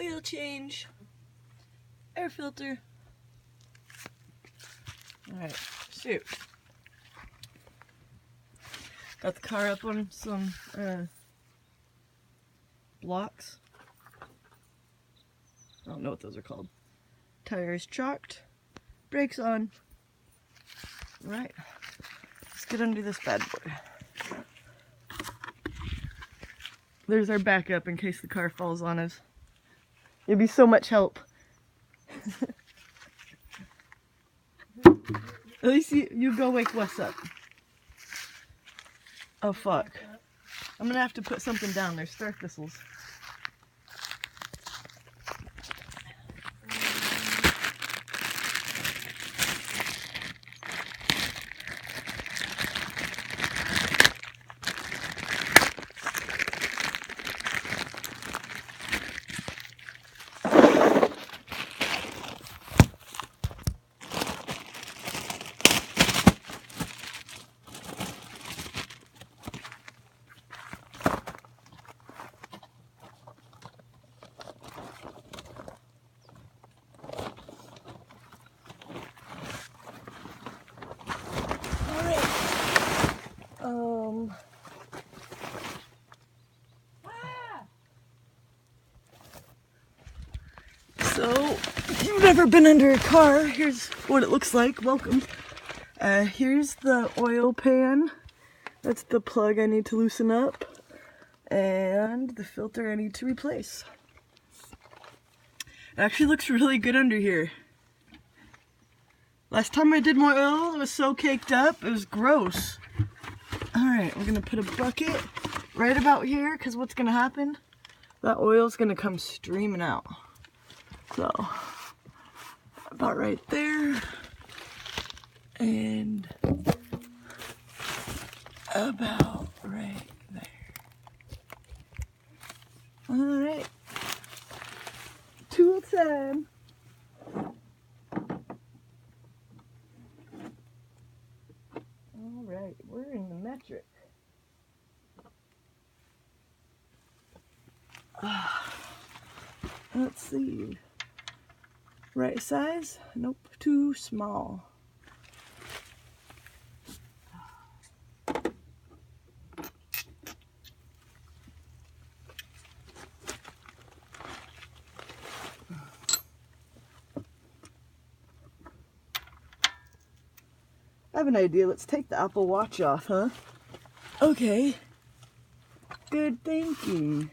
oil change, air filter. Alright, shoot. Got the car up on some blocks. I don't know what those are called. Tires chalked, brakes on. Right, let's get under this bad boy. There's our backup in case the car falls on us. It'd be so much help. At least you go wake Wes up. Oh fuck. I'm gonna have to put something down. There's star thistles. So, if you've never been under a car, here's what it looks like. Welcome. Here's the oil pan. That's the plug I need to loosen up. And the filter I need to replace. It actually looks really good under here. Last time I did my oil, it was so caked up, it was gross. Alright, we're gonna put a bucket right about here, because what's gonna happen? That oil's gonna come streaming out. So, about right there, and about right there. Alright, tool time. Alright, we're in the metric. Let's see. Right size? Nope, too small. I have an idea. Let's take the Apple Watch off, huh? Okay. Good thinking.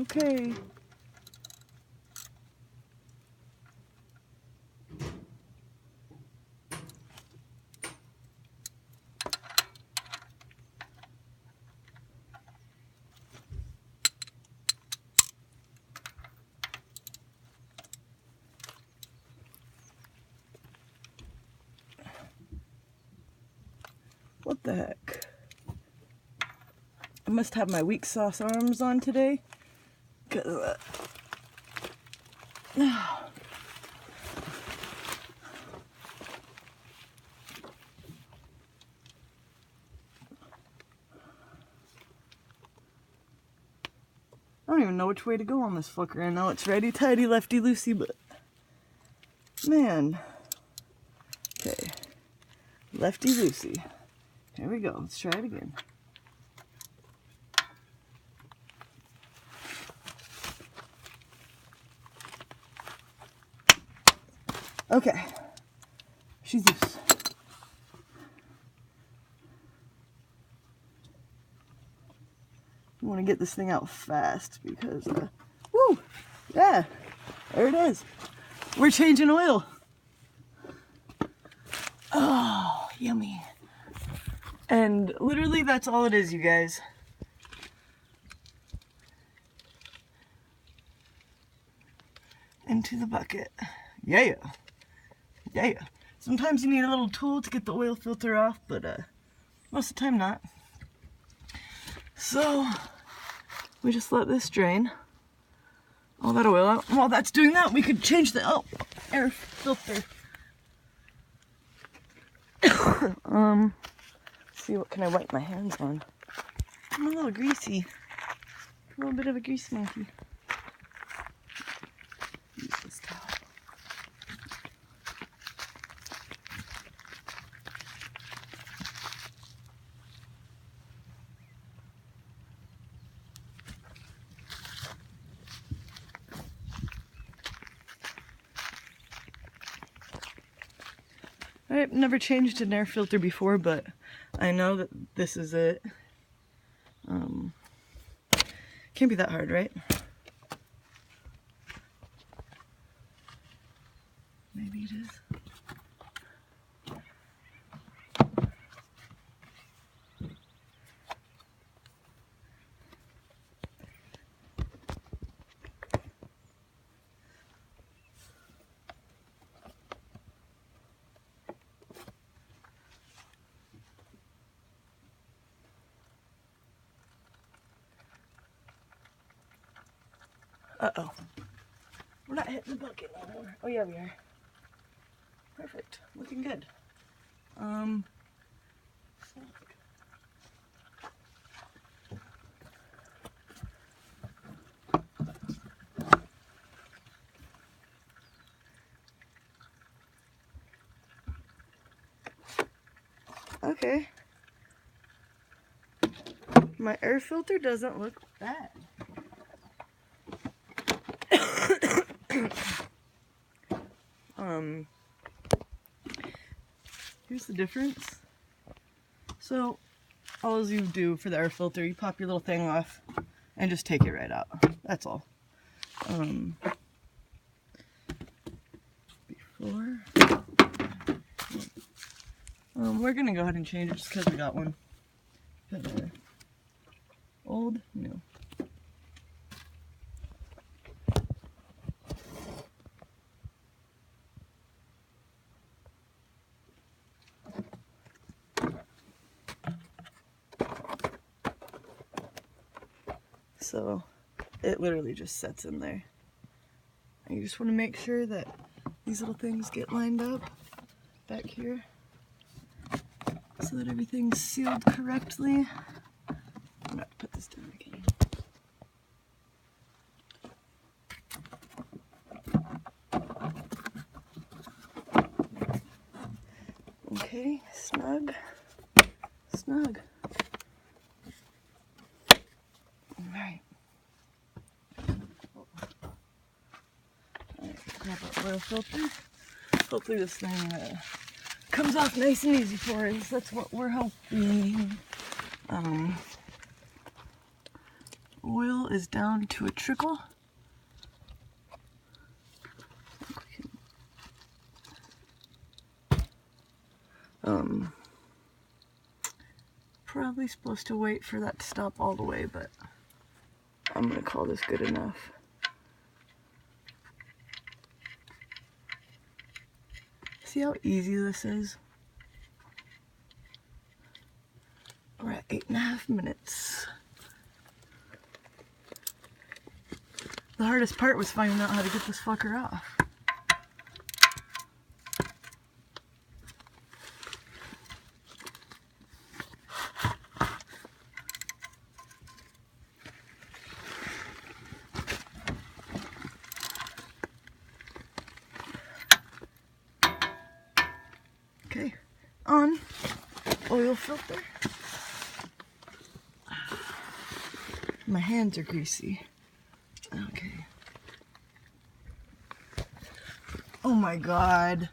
Okay. What the heck? I must have my weak sauce arms on today. Cause I don't even know which way to go on this fucker. I know it's righty tighty, lefty loosey, but man. Okay, lefty loosey. Here we go. Let's try it again. Okay, she's loose. I want to get this thing out fast because, woo, yeah, there it is. We're changing oil. Oh, yummy. And literally that's all it is, you guys. Into the bucket. Yeah. Yeah. Sometimes you need a little tool to get the oil filter off, but most of the time not. So we just let this drain all that oil out. While that's doing that, we could change the air filter. see what can I wipe my hands on. I'm a little greasy. A little bit of a grease monkey. Use this towel. I've never changed an air filter before, but I know that this is it. Can't be that hard, right? Maybe it is. Uh-oh. We're not hitting the bucket anymore. Oh yeah, we are. Perfect. Looking good. Okay. My air filter doesn't look bad. Here's the difference. So, all you do for the air filter, you pop your little thing off and just take it right out. That's all. We're gonna go ahead and change it just because we got one. Old, new. So it literally just sets in there. And you just want to make sure that these little things get lined up back here so that everything's sealed correctly. I'm gonna have to put this down again. Okay, snug, snug. Alright. Grab our oil filter. Hopefully this thing comes off nice and easy for us. That's what we're hoping. Oil is down to a trickle. Probably supposed to wait for that to stop all the way, but I'm gonna call this good enough. See how easy this is? We're at 8.5 minutes. The hardest part was finding out how to get this fucker off. Okay, on oil filter. My hands are greasy. Okay. Oh my god.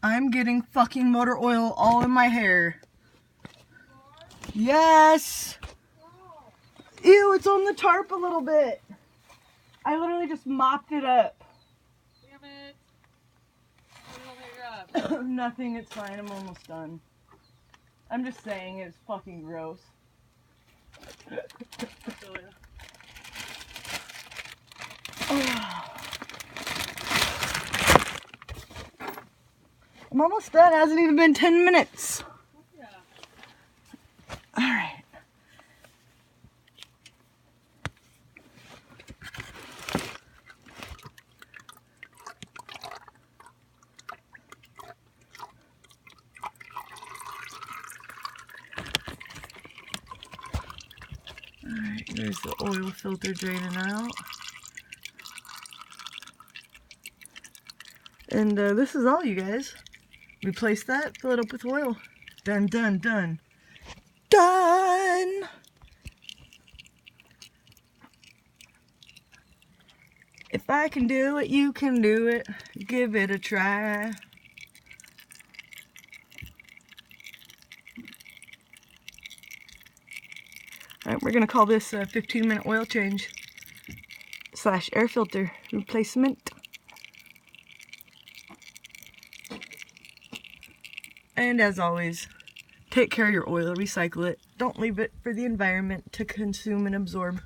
I'm getting fucking motor oil all in my hair. Yes! Ew, it's on the tarp a little bit. I literally just mopped it up. Damn it. What do you want me to grab? Nothing, it's fine, I'm almost done. I'm just saying, it's fucking gross. I'm almost done, it hasn't even been 10 minutes. Yeah. Alright. There's the oil filter draining out. And this is all, you guys. Replace that, fill it up with oil. Done, done, done. Done! If I can do it, you can do it. Give it a try. Alright, we're going to call this a 15-minute oil change / air filter replacement. And as always, take care of your oil, recycle it. Don't leave it for the environment to consume and absorb.